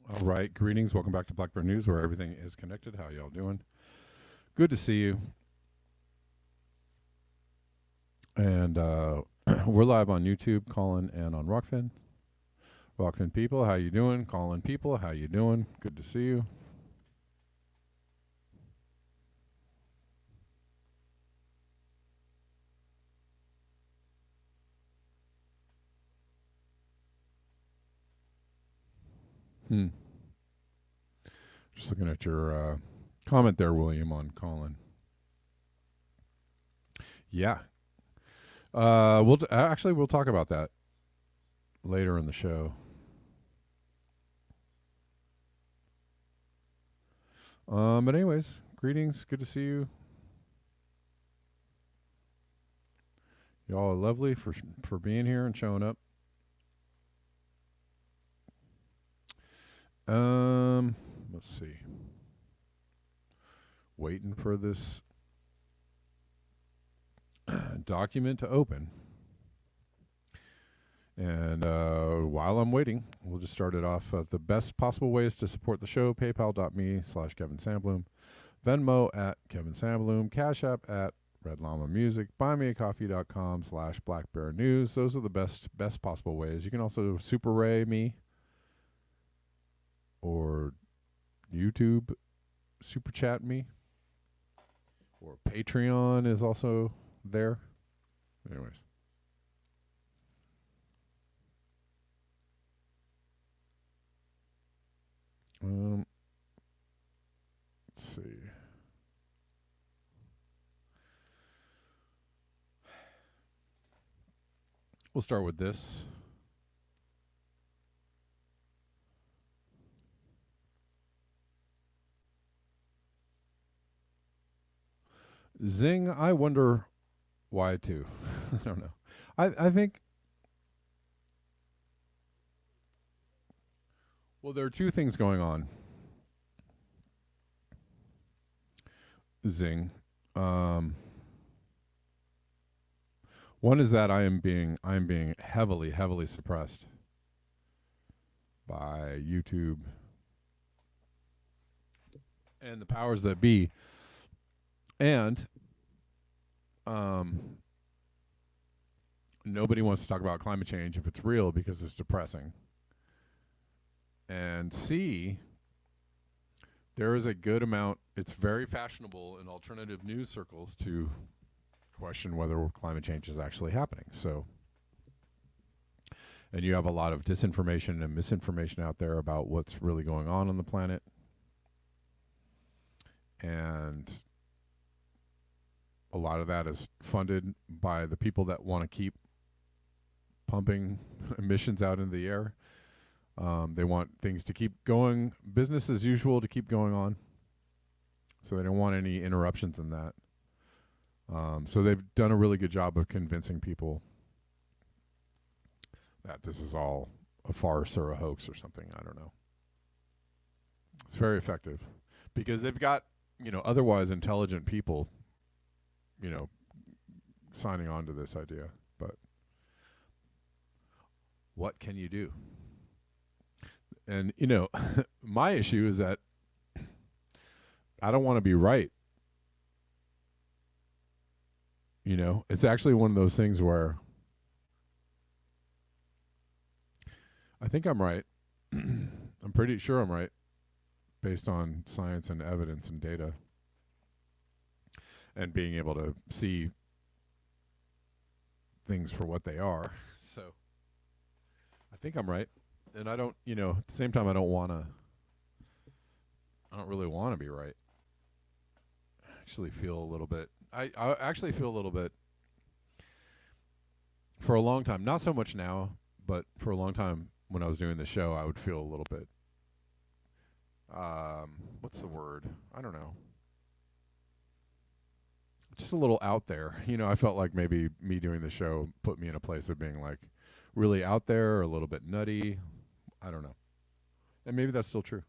All right, greetings. Welcome back to Blackbird News, where everything is connected. How y'all doing? Good to see you. And we're live on YouTube, Colin, and on Rockfin. Rockfin people, how you doing? Colin people, how you doing? Good to see you. Just looking at your comment there, William, on Colin. Yeah. We'll talk about that later in the show. But anyways, greetings. Good to see you. Y'all are lovely for being here and showing up. Let's see. Waiting for this document to open. And while I'm waiting, we'll just start it off. The best possible ways to support the show: paypal.me/Kevin Sandbloom, Venmo at Kevin Sandbloom, Cash App at Red Llama Music, buymeacoffee.com/BlackBearNews. Those are the best possible ways. You can also Super Ray me or YouTube Super Chat me, or Patreon is also there. Anyways. Let's see. We'll start with this. Zing, I wonder why too. I don't know. I think, well, there are two things going on. Zing. One is that I am being heavily suppressed by YouTube and the powers that be. And nobody wants to talk about climate change if it's real because it's depressing. And C, there is a good amount, it's very fashionable in alternative news circles to question whether climate change is actually happening. So, and you have a lot of disinformation and misinformation out there about what's really going on the planet. And a lot of that is funded by the people that want to keep pumping emissions out into the air. They want things to keep going, business as usual to keep going on. So they don't want any interruptions in that. So they've done a really good job of convincing people that this is all a farce or a hoax or something. I don't know. It's very effective because they've got, otherwise intelligent people, signing on to this idea. But what can you do? And, my issue is that I don't want to be right. It's actually one of those things where I think I'm right. I'm pretty sure I'm right based on science and evidence and data and being able to see things for what they are. So I think I'm right. And I don't, at the same time, I don't really want to be right. I actually feel a little bit, for a long time, not so much now, but for a long time when I was doing the show, I would feel a little bit what's the word? I don't know. Just a little out there. I felt like maybe me doing the show put me in a place of being like really out there or a little bit nutty. I don't know. And maybe that's still true.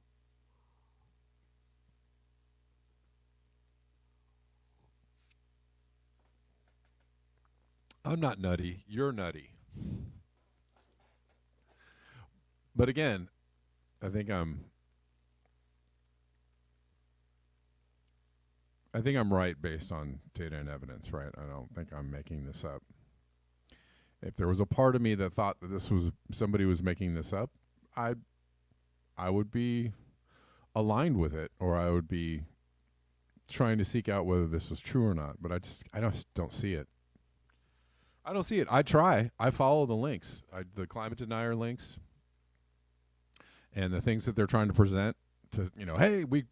I'm not nutty. You're nutty. But again, I think I'm I think I'm right based on data and evidence, right? I don't think I'm making this up. If there was a part of me that thought that this was somebody was making this up, I would be aligned with it, or I would be trying to seek out whether this was true or not. But I just don't see it. I don't see it. I try. I follow the links, the climate denier links, and the things that they're trying to present to, hey, we've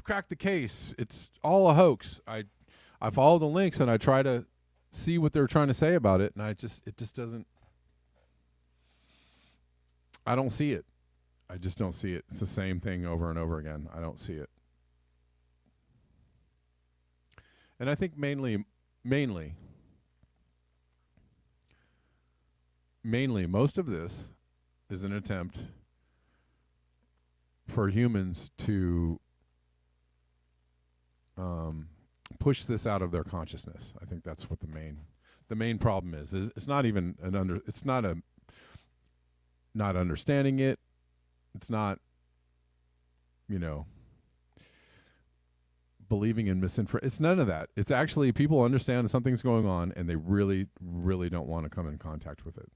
cracked the case. It's all a hoax. I follow the links and I try to see what they're trying to say about it, and it just doesn't. I don't see it. I just don't see it. It's the same thing over and over again. I don't see it. And I think mainly, most of this is an attempt for humans to push this out of their consciousness. I think that's what the main problem is. It's not even it's not not understanding it. It's not, believing in misinformation. It's none of that. It's actually people understand something's going on and they really, really don't want to come in contact with it.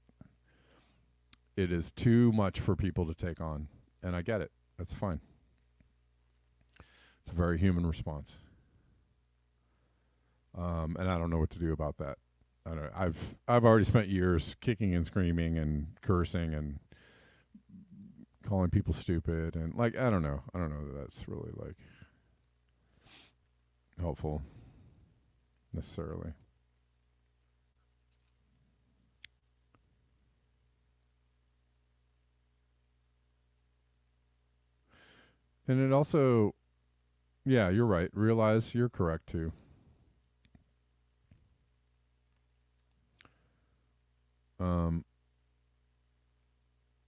It is too much for people to take on. And I get it. That's fine. It's a very human response. And I don't know what to do about that. I've already spent years kicking and screaming and cursing and calling people stupid, and I don't know that that's really helpful necessarily. And it also, yeah, you're right. Realize you're correct too.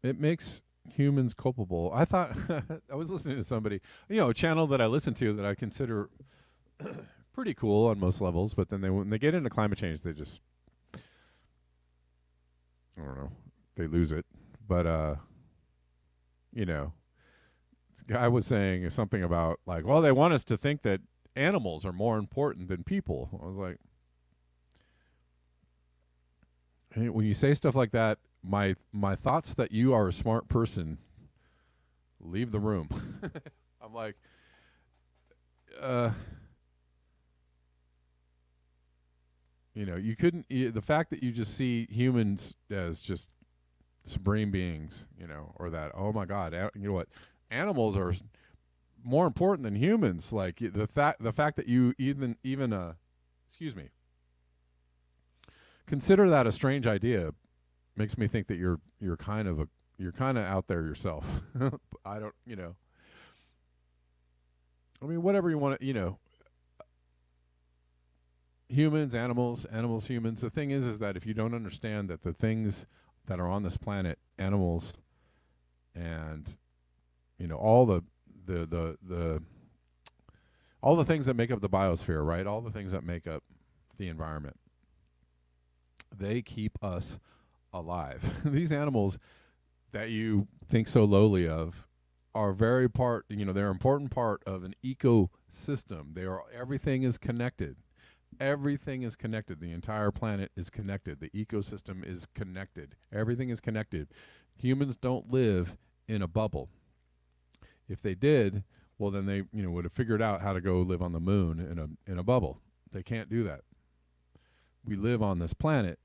It makes humans culpable. I thought I was listening to somebody, a channel that I listen to that I consider pretty cool on most levels, but then when they get into climate change, they just, I don't know, they lose it. But this guy was saying something about well, they want us to think that animals are more important than people. I was like, hey, when you say stuff like that, my thoughts that you are a smart person leave the room. I'm like, you couldn't. The fact that you just see humans as just supreme beings, or that, oh my God, you know what, animals are more important than humans. Like the fact that you even excuse me, consider that a strange idea makes me think that you're kind of out there yourself. I don't, I mean, whatever you want to, humans, animals, humans. The thing is that if you don't understand that the things that are on this planet, animals, and all the things that make up the biosphere, right? All the things that make up the environment, they keep us alive. These animals that you think so lowly of are they're an important part of an ecosystem. Everything is connected. Everything is connected. The entire planet is connected. The ecosystem is connected. Everything is connected. Humans don't live in a bubble. If they did, well, then they would have figured out how to go live on the moon in a bubble. They can't do that. We live on this planet.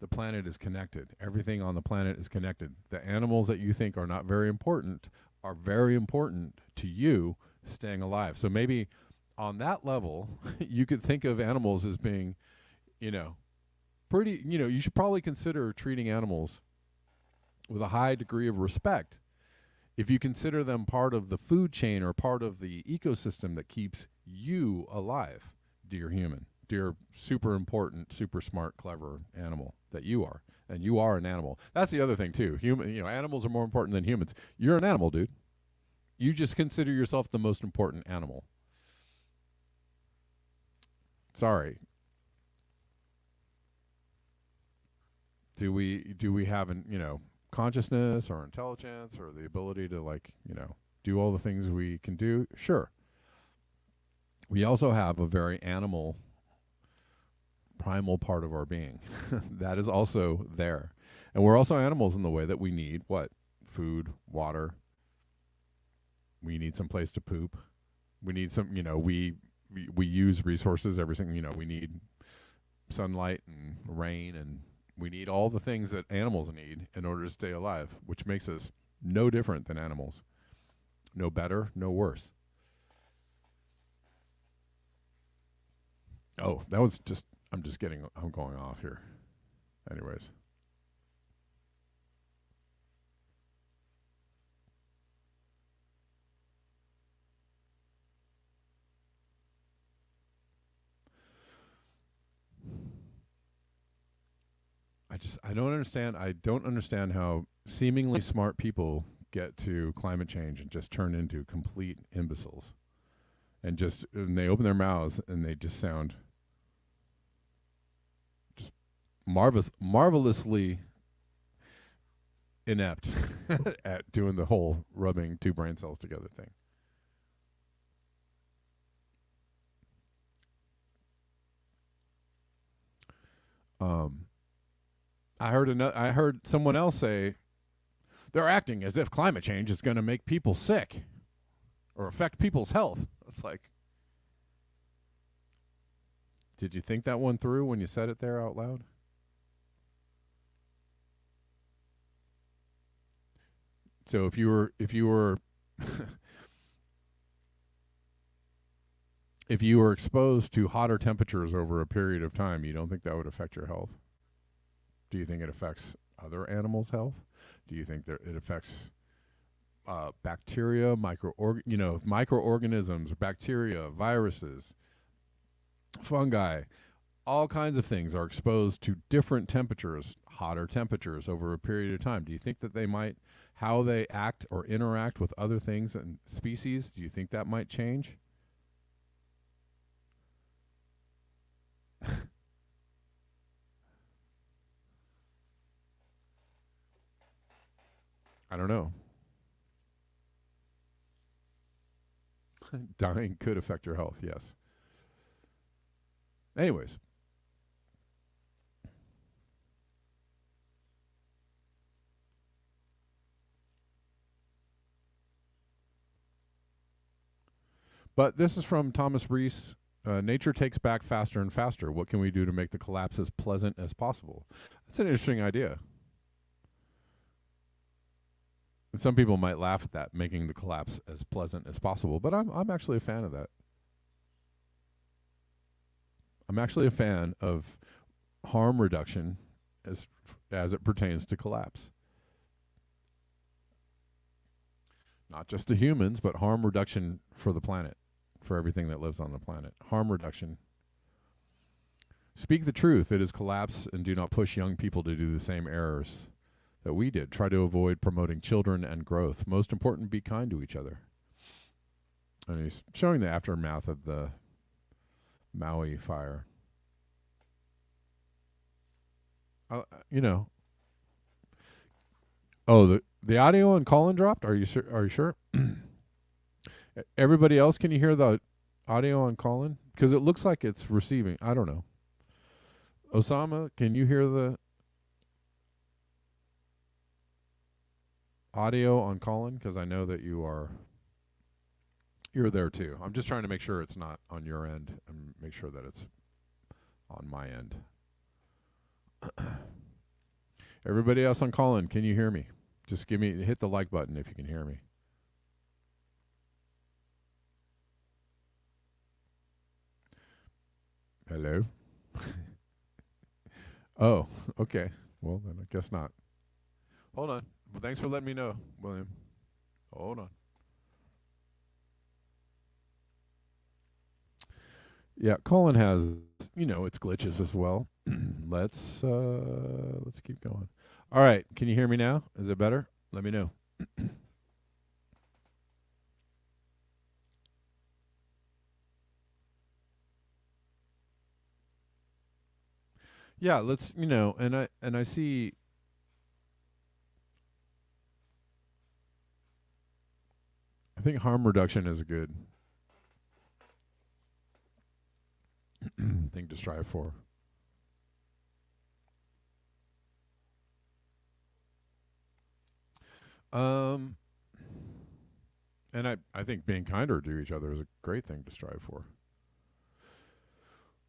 The planet is connected. Everything on the planet is connected. The animals that you think are not very important are very important to you staying alive. So maybe on that level, you could think of animals as being, pretty, you should probably consider treating animals with a high degree of respect. if you consider them part of the food chain or part of the ecosystem that keeps you alive, dear human, dear super important, super smart, clever animal that you are. And you are an animal. That's the other thing too. Animals are more important than humans. You're an animal, dude. You just consider yourself the most important animal. Sorry. Do we have consciousness or intelligence or the ability to do all the things we can do? Sure. We also have a very animal primal part of our being that is also there. And we're also animals in the way that we need what? Food, water. We need some place to poop. We need some, we use resources every single, we need sunlight and rain, and we need all the things that animals need in order to stay alive, which makes us no different than animals. No better, no worse. Oh, that was just, I'm going off here. Anyways. I don't understand how seemingly smart people get to climate change and just turn into complete imbeciles. And they open their mouths and they just sound just marvelously inept at doing the whole rubbing two brain cells together thing. I heard someone else say they're acting as if climate change is going to make people sick or affect people's health. It's like, did you think that one through when you said it there out loud? So if you were if you were exposed to hotter temperatures over a period of time, you don't think that would affect your health? Do you think it affects other animals' health? Do you think that it affects bacteria, microorganisms, bacteria, viruses, fungi? All kinds of things are exposed to different temperatures, hotter temperatures over a period of time. Do you think that how they act or interact with other things and species, do you think that might change? I don't know. Dying could affect your health, yes. Anyways. But this is from Thomas Rees. Nature takes back faster and faster. What can we do to make the collapse as pleasant as possible? That's an interesting idea. And some people might laugh at that, making the collapse as pleasant as possible, but I'm actually a fan of that. I'm actually a fan of harm reduction as it pertains to collapse. Not just to humans, but harm reduction for the planet, for everything that lives on the planet. Harm reduction. Speak the truth. It is collapse, and do not push young people to do the same errors that we did. Try to avoid promoting children and growth. Most important, be kind to each other. And he's showing the aftermath of the Maui fire. Oh, the audio on Colin dropped? Are you sure? Everybody else, can you hear the audio on Colin? Because it looks like it's receiving. I don't know. Osama, can you hear the audio on Colin? Because I know that you're there too. I'm just trying to make sure it's not on your end and make sure that it's on my end. Everybody else on Colin, can you hear me? Just hit the like button if you can hear me. Hello? Oh, okay. Well, then I guess not. Hold on. Well, thanks for letting me know, William. Hold on. Yeah, Colin has, its glitches as well. Let's keep going. All right, can you hear me now? Is it better? Let me know. Yeah, let's, and I see I think harm reduction is a good thing to strive for. Um and I think being kinder to each other is a great thing to strive for.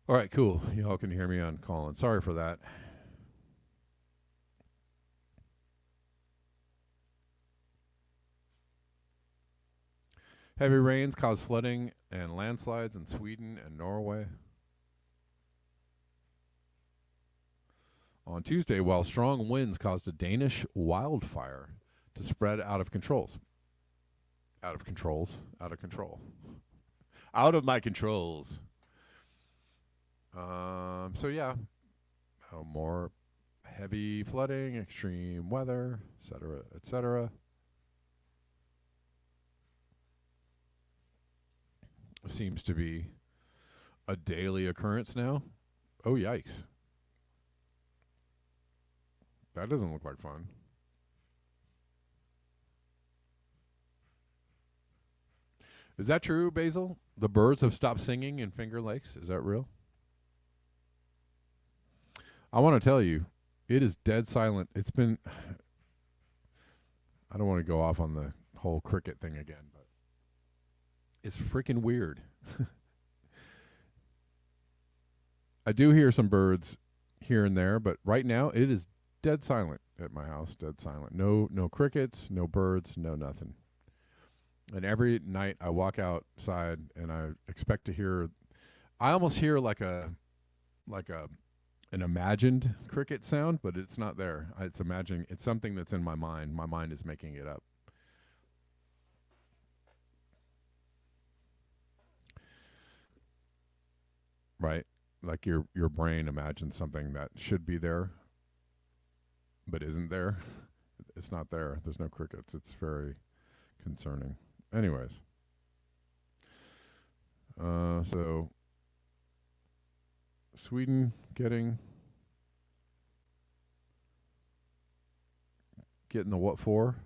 All right, cool. Y'all can hear me on Colin. Sorry for that. Heavy rains cause flooding and landslides in Sweden and Norway. On Tuesday, while strong winds caused a Danish wildfire to spread out of controls. Out of controls. Out of control. Out of my controls. So yeah, more heavy flooding, extreme weather, etc., etc. Seems to be a daily occurrence now. Oh, yikes. That doesn't look like fun. Is that true, Basil? The birds have stopped singing in Finger Lakes? Is that real? I want to tell you, it is dead silent. It's been. I don't want to go off on the whole cricket thing again, but it's freaking weird. I do hear some birds here and there, but right now it is dead silent at my house. Dead silent. No crickets, no birds, no nothing. And every night I walk outside and I expect to hear. I almost hear like an imagined cricket sound, but it's not there. It's imagining. It's something that's in my mind. My mind is making it up. Right? Like your brain imagines something that should be there, but isn't there. It's not there. There's no crickets. It's very concerning. Anyways, so Sweden getting the what for?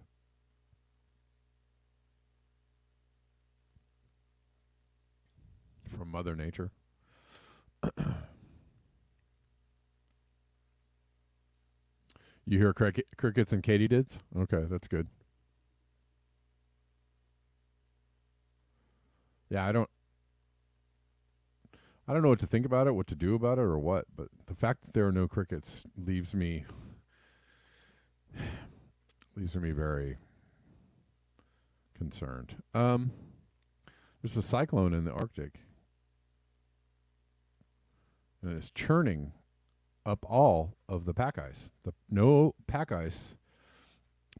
From Mother Nature. You hear crickets and katydids? Okay, that's good. Yeah, I don't know what to think about it, what to do about it, or what. But the fact that there are no crickets leaves me very concerned. There's a cyclone in the Arctic, and it's churning up all of the pack ice. The no pack ice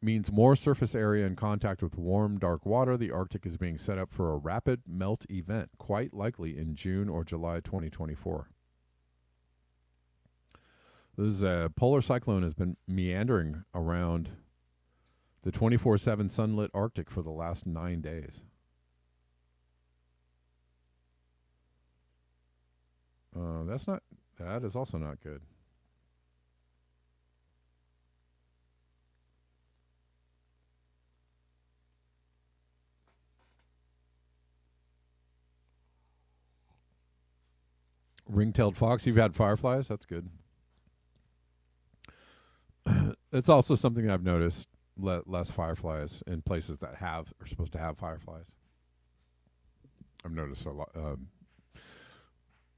means more surface area in contact with warm, dark water. The Arctic is being set up for a rapid melt event, quite likely in June or July 2024. This polar cyclone has been meandering around the 24/7 sunlit Arctic for the last 9 days. That is also not good. Ring-tailed fox. You've had fireflies. That's good. It's also something I've noticed. Less fireflies in places that are supposed to have fireflies. I've noticed a lot,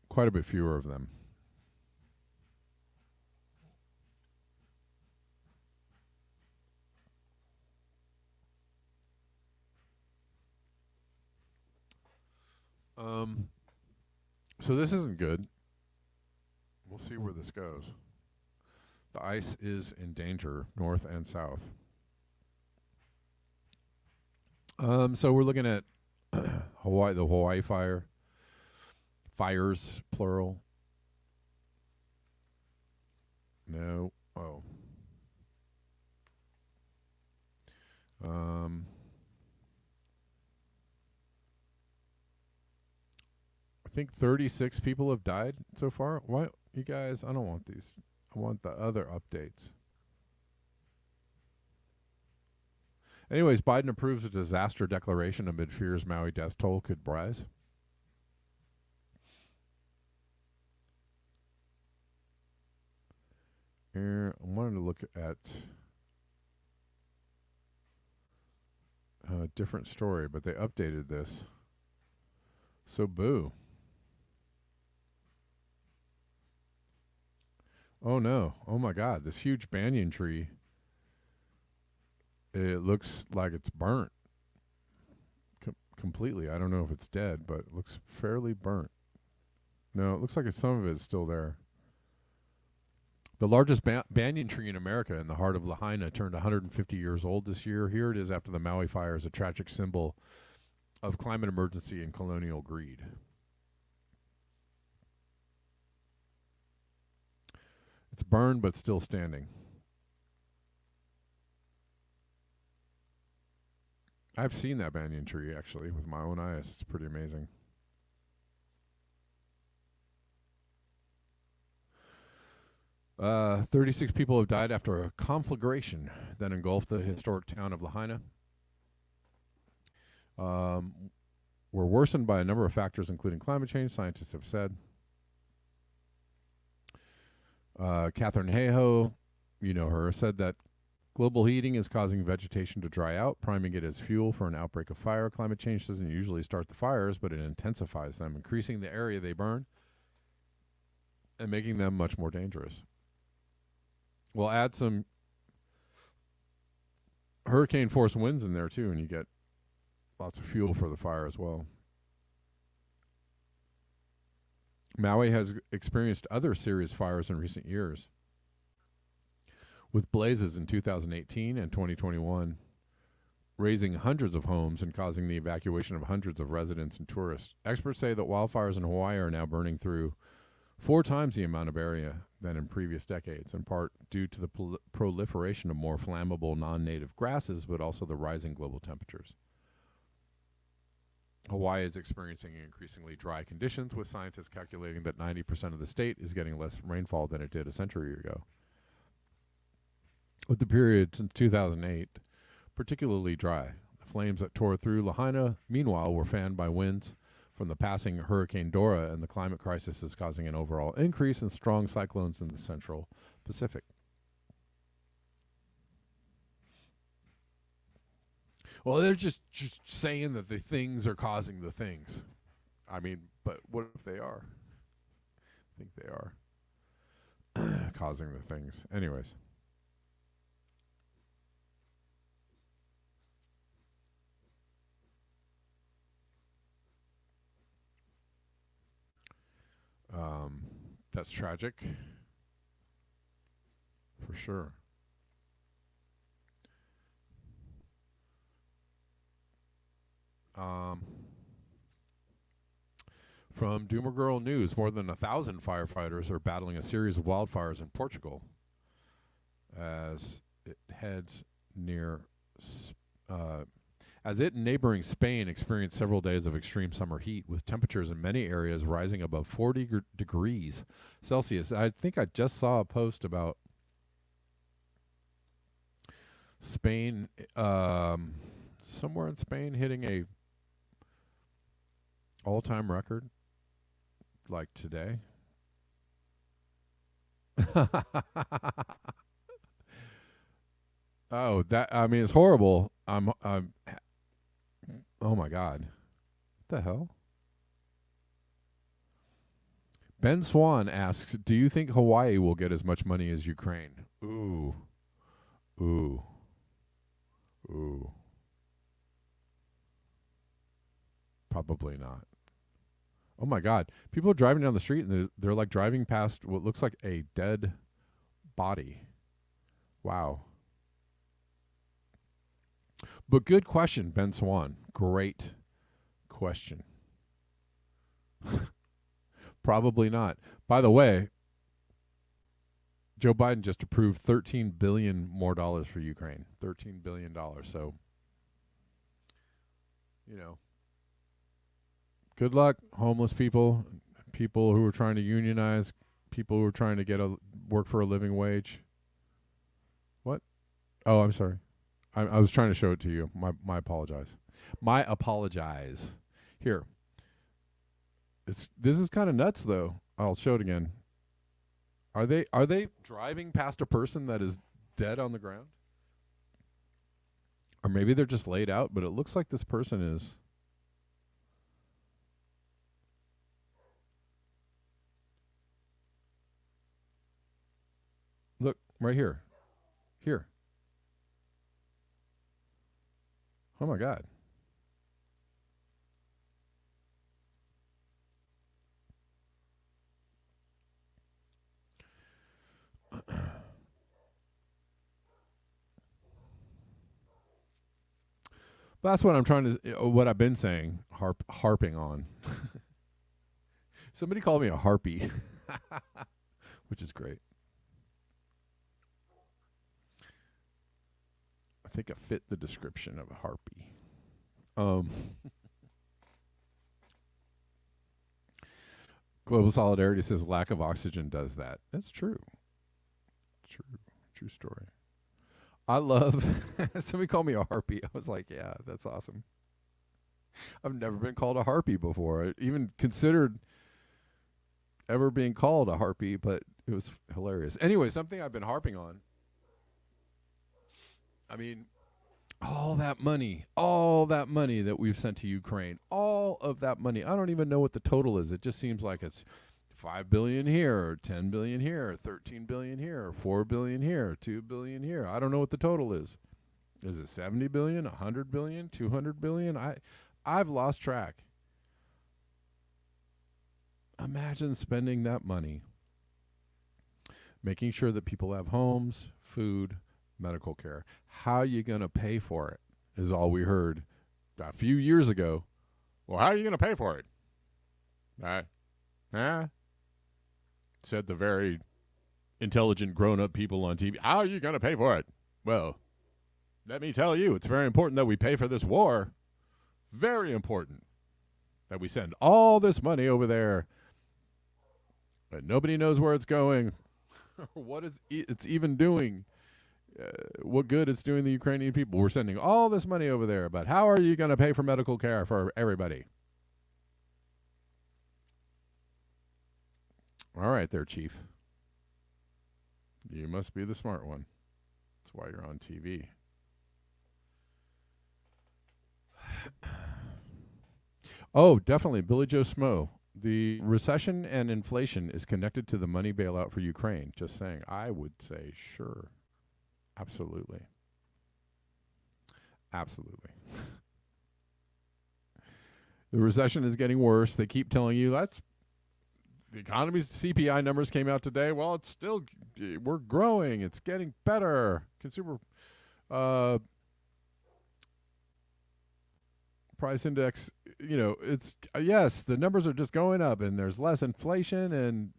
quite a bit fewer of them. So this isn't good. We'll see where this goes. The ice is in danger, north and south. So we're looking at Hawaii, the Hawaii fires, plural. No. Oh. I think 36 people have died so far. Why, you guys? I don't want these. I want the other updates. Anyways, Biden approves a disaster declaration amid fears Maui death toll could rise. I wanted to look at a different story, but they updated this. So boo. Oh no. Oh my God. This huge banyan tree. It looks like it's burnt completely. I don't know if it's dead, but it looks fairly burnt. No, it looks like some of it is still there. The largest banyan tree in America in the heart of Lahaina turned 150 years old this year. Here it is after the Maui fires, a tragic symbol of climate emergency and colonial greed. It's burned but still standing. I've seen that banyan tree, actually, with my own eyes. It's pretty amazing. Uh, 36 people have died after a conflagration that engulfed the historic town of Lahaina. Were worsened by a number of factors, including climate change, scientists have said. Catherine Hayhoe, you know her, said that global heating is causing vegetation to dry out, priming it as fuel for an outbreak of fire. Climate change doesn't usually start the fires, but it intensifies them, increasing the area they burn and making them much more dangerous. We'll add some hurricane force winds in there too, and you get lots of fuel for the fire as well. Maui has experienced other serious fires in recent years, with blazes in 2018 and 2021, razing hundreds of homes and causing the evacuation of hundreds of residents and tourists. Experts say that wildfires in Hawaii are now burning through 4 times the amount of area than in previous decades, in part due to the proliferation of more flammable non-native grasses, but also the rising global temperatures. Hawaii is experiencing increasingly dry conditions, with scientists calculating that 90% of the state is getting less rainfall than it did a century ago. With the period since 2008 particularly dry, the flames that tore through Lahaina, meanwhile, were fanned by winds from the passing Hurricane Dora, and the climate crisis is causing an overall increase in strong cyclones in the central Pacific. Well, they're just saying that the things are causing the things. I mean, but what if they are? I think they are causing the things. Anyways. That's tragic, for sure. From Doomer Girl News, more than 1,000 firefighters are battling a series of wildfires in Portugal as it heads near as it and neighboring Spain experienced several days of extreme summer heat, with temperatures in many areas rising above 40 degrees Celsius. I think I just saw a post about Spain, somewhere in Spain, hitting a all-time record, like today. Oh, it's horrible. Oh my God. What the hell? Ben Swan asks, do you think Hawaii will get as much money as Ukraine? Ooh. Probably not. Oh my God. People are driving down the street and they're like driving past what looks like a dead body. Wow. But good question, Ben Swan. Great question. Probably not. By the way, Joe Biden just approved $13 billion more dollars for Ukraine. $13 billion. So, good luck, homeless people, people who are trying to unionize, people who are trying to work for a living wage. What? Oh, I'm sorry. I was trying to show it to you. My apologize. My apologize. Here. This is kind of nuts, though. I'll show it again. Are they driving past a person that is dead on the ground? Or maybe they're just laid out, but it looks like this person is. Look, right here. Here. Oh my God. That's what I'm trying to, what I've been saying, harping on. Somebody called me a harpy, which is great. I think I fit the description of a harpy. Global Solidarity says lack of oxygen does that. That's true. True story. I love, somebody called me a harpy. I was like, yeah, that's awesome. I've never been called a harpy before. I even considered ever being called a harpy, but it was hilarious. Anyway, something I've been harping on. I mean, all that money that we've sent to Ukraine, all of that money. I don't even know what the total is. It just seems like it's $5 billion here, or $10 billion here, or $13 billion here, or $4 billion here, or $2 billion here. I don't know what the total is. Is it 70 billion, 100 billion, 200 billion? I've lost track. Imagine spending that money, making sure that people have homes, food, medical care. How are you going to pay for it is all we heard a few years ago. Well, how are you going to pay for it? Said the very intelligent grown-up people on TV. How are you going to pay for it? Well, let me tell you, it's very important that we pay for this war. Very important that we send all this money over there. But nobody knows where it's going or what it's even doing. What good it's doing the Ukrainian people. We're sending all this money over there, but how are you going to pay for medical care for everybody? All right there, Chief. You must be the smart one. That's why you're on TV. Oh, definitely. Billy Joe Smo. The recession and inflation is connected to the money bailout for Ukraine. Just saying. I would say sure. Absolutely. Absolutely. The recession is getting worse. They keep telling you that's the economy's CPI numbers came out today. Well, it's still, we're growing. It's getting better. Consumer price index, it's, yes, the numbers are just going up and there's less inflation. And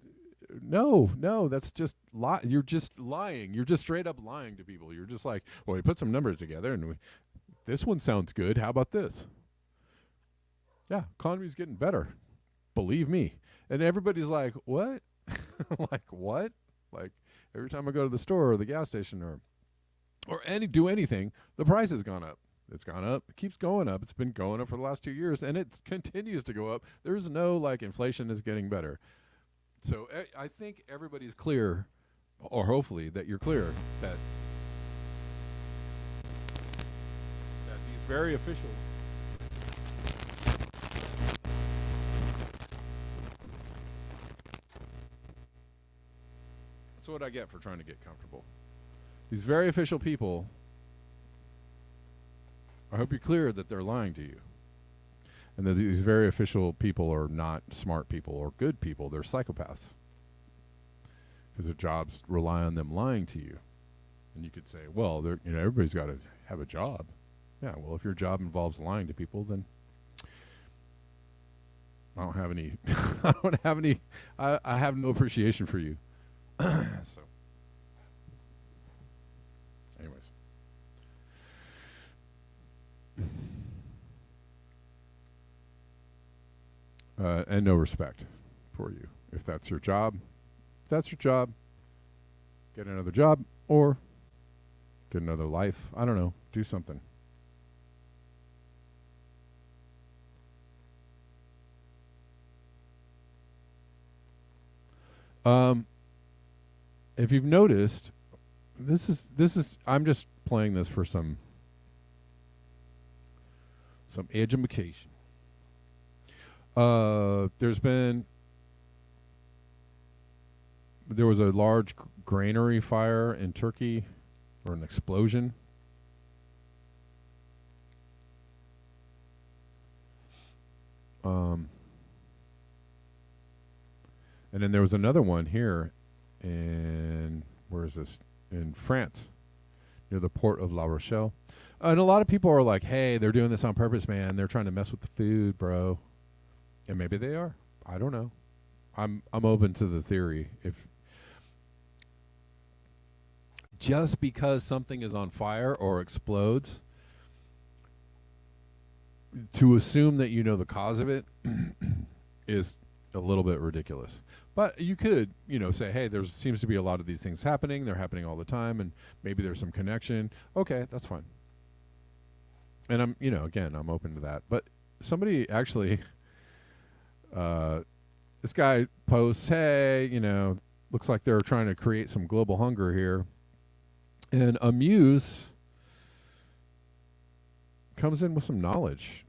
no, that's just you're just lying. You're just straight up lying to people. You're just like, well, we put some numbers together and this one sounds good. How about this? Yeah, economy's getting better. Believe me. And everybody's like, what? Like, what? Like, every time I go to the store or the gas station or do anything, the price has gone up. It's gone up. It keeps going up. It's been going up for the last 2 years, and it continues to go up. There's no, inflation is getting better. So I think everybody's clear, or hopefully that you're clear, that these very official... That's what I get for trying to get comfortable. These very official people, I hope you're clear that they're lying to you. And that these very official people are not smart people or good people. They're psychopaths. Because their jobs rely on them lying to you. And you could say, well, everybody's got to have a job. Yeah, well, if your job involves lying to people, then I don't have any. I don't have any. I have no appreciation for you. So, anyways, and no respect for you. If that's your job, get another job or get another life. I don't know. Do something. If you've noticed, this is I'm just playing this for some education. There was a large granary fire in Turkey, or an explosion. And then there was another one here in, where is this? In France, near the port of La Rochelle. And a lot of people are like, hey, they're doing this on purpose, man. They're trying to mess with the food, bro. And maybe they are. I don't know. I'm open to the theory. If just because something is on fire or explodes, to assume that you know the cause of it is a little bit ridiculous. But you could, say, hey, there seems to be a lot of these things happening. They're happening all the time, and maybe there's some connection. Okay, that's fine. And I'm, again, I'm open to that. But somebody actually, this guy posts, hey, looks like they're trying to create some global hunger here. And Amuse comes in with some knowledge.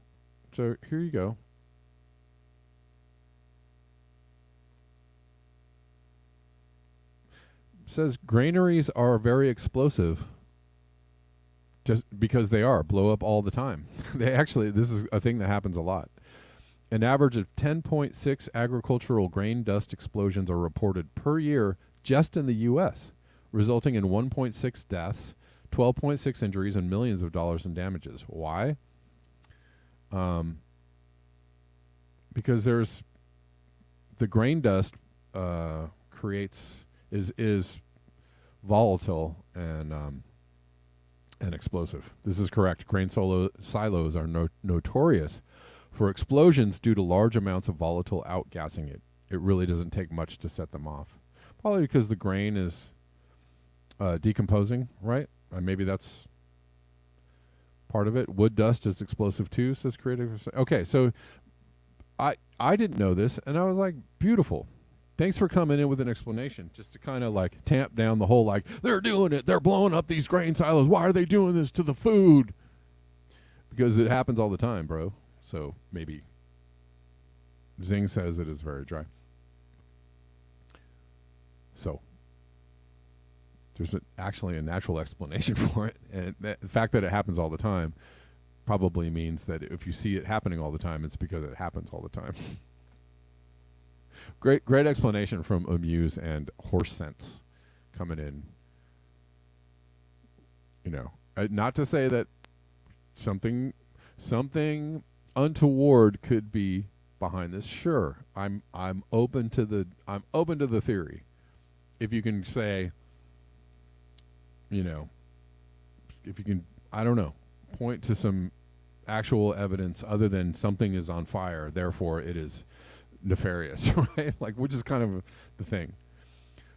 So here you go. Says granaries are very explosive, just because they blow up all the time. This is a thing that happens a lot. An average of 10.6 agricultural grain dust explosions are reported per year just in the U.S., resulting in 1.6 deaths, 12.6 injuries, and millions of dollars in damages. Why? Because there's the grain dust is volatile and explosive. This is correct. Grain silos are notorious for explosions due to large amounts of volatile outgassing. It really doesn't take much to set them off. Probably because the grain is decomposing, right? Maybe that's part of it. Wood dust is explosive too, says creative. Okay, so I didn't know this, and I was like, beautiful. Thanks for coming in with an explanation, just to kind of like tamp down the whole, they're doing it, they're blowing up these grain silos. Why are they doing this to the food? Because it happens all the time, bro. So maybe Zing says it is very dry. So there's actually a natural explanation for it. And the fact that it happens all the time probably means that if you see it happening all the time, it's because it happens all the time. Great explanation from Amuse and Horse Sense coming in. Not to say that something untoward could be behind this. Sure, I'm open to the theory. If you can say, if you can, I don't know, point to some actual evidence other than something is on fire, therefore it is nefarious, right? Which is kind of the thing.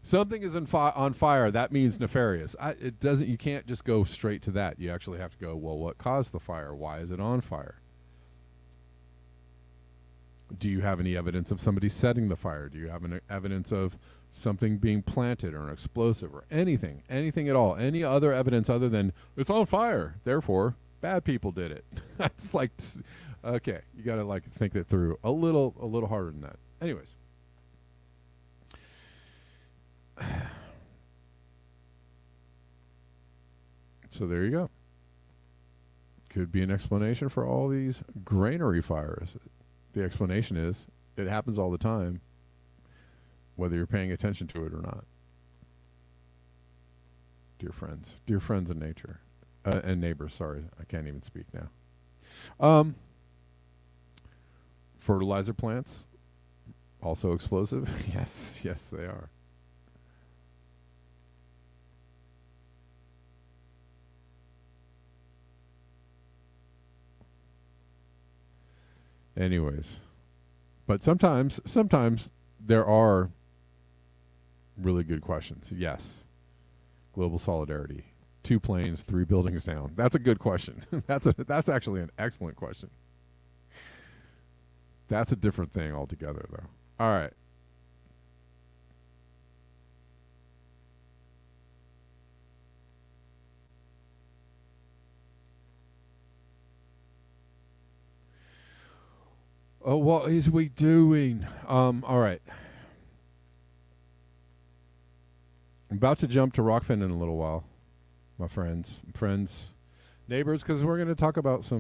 Something is on fire, that means nefarious. You can't just go straight to that. You actually have to go, well, what caused the fire? Why is it on fire? Do you have any evidence of somebody setting the fire? Do you have any evidence of something being planted or an explosive or anything at all? Any other evidence other than it's on fire, therefore bad people did it? It's okay, you got to think it through a little harder than that. Anyways, so there you go. Could be an explanation for all these granary fires. The explanation is it happens all the time, whether you're paying attention to it or not. Dear friends in nature. and neighbors. Sorry, I can't even speak now. Fertilizer plants, also explosive. Yes, yes, they are. Anyways, but sometimes there are really good questions. Yes, global solidarity. 2 planes, 3 buildings down. That's a good question. That's actually an excellent question. That's a different thing altogether, though. All right. Oh, what is we doing? All right. I'm about to jump to Rockfin in a little while, my friends, neighbors, because we're going to talk about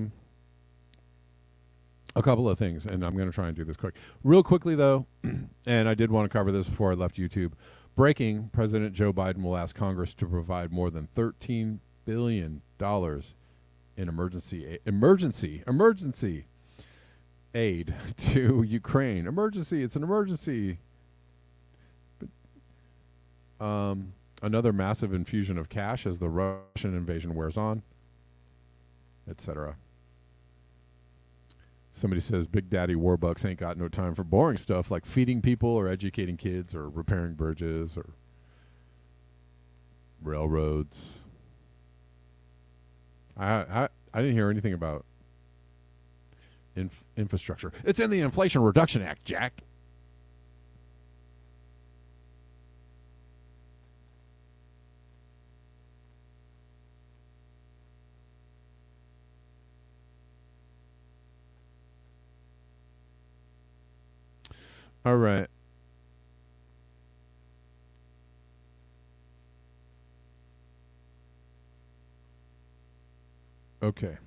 a couple of things, and I'm going to try and do this quick. Real quickly, though, and I did want to cover this before I left YouTube. Breaking, President Joe Biden will ask Congress to provide more than $13 billion in emergency aid to Ukraine. Emergency. It's an emergency. Another massive infusion of cash as the Russian invasion wears on, etc. Somebody says Big Daddy Warbucks ain't got no time for boring stuff like feeding people or educating kids or repairing bridges or railroads. I didn't hear anything about infrastructure. It's in the Inflation Reduction Act, Jack. All right. Okay.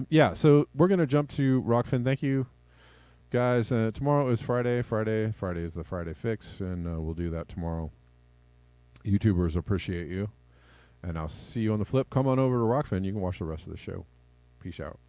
Yeah, so we're going to jump to Rockfin. Thank you, guys. Tomorrow is Friday. Friday is the Friday fix, and we'll do that tomorrow. YouTubers appreciate you. And I'll see you on the flip. Come on over to Rockfin. You can watch the rest of the show. Peace out.